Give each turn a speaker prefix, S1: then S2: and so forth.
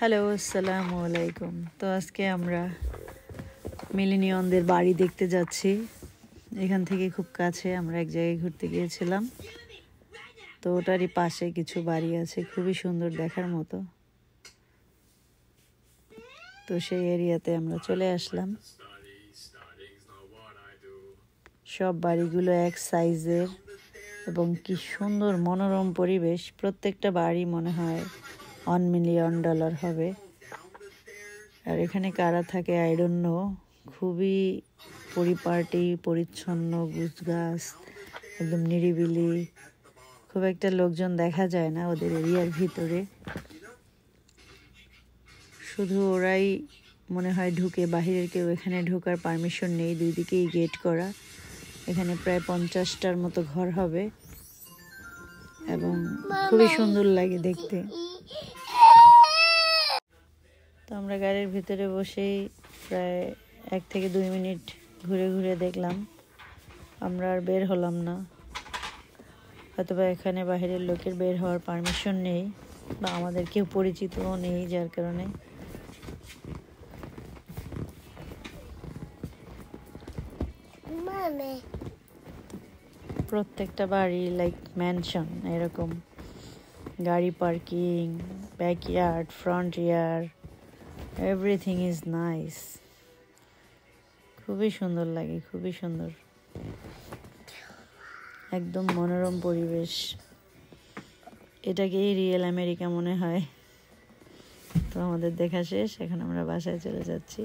S1: Hello, আসসালামু আলাইকুম। তো আজকে আমরা মিলেনিয়নদের বাড়ি দেখতে যাচ্ছি। এখান থেকে খুব কাছে, আমরা এক জায়গায় ঘুরতে গিয়েছিলাম। তো ওটারই পাশে কিছু বাড়ি আছে, খুবই সুন্দর দেখার মতো। তো সেই এরিয়াতে আমরা চলে আসলাম। সব বাড়িগুলো এক সাইজের এবং কি সুন্দর মনোরম পরিবেশ। প্রত্যেকটা বাড়ি মনে হয় $1 মিলিয়ন হবে। আর এখানে কারা থাকে আই ডোন্ট নো। খুবই পরিপাটি, পরিচ্ছন্ন, গুছগাছ, একদম নিরিবিলি। খুব একটা লোকজন দেখা যায় না ওদের এরিয়ার ভিতরে। শুধু ওরাই মনে হয় ঢুকে, বাহিরের কেউ এখানে ঢোকার পারমিশন নেই। দুই দিকেই গেট করা। এখানে প্রায় 50টার মতো ঘর হবে এবং খুবই সুন্দর লাগে দেখতে। তো আমরা গাড়ির ভিতরে বসেই প্রায় 1 থেকে 2 মিনিট ঘুরে ঘুরে দেখলাম। আমরা আর বের হলাম না, হয়তোবা এখানে বাহিরের লোকের বের হওয়ার পারমিশন নেই বা আমাদের কেউ পরিচিতও নেই, যার কারণে। প্রত্যেকটা বাড়ি লাইক ম্যানশন এরকম, গাড়ি parking, backyard, front yard, everything is nice. খুবই সুন্দর লাগে, খুবই সুন্দর, একদম মনোরম পরিবেশ। এটাকেই রিয়েল আমেরিকা মনে হয়। তো আমাদের দেখা শেষ, এখন আমরা বাসায় চলে যাচ্ছি।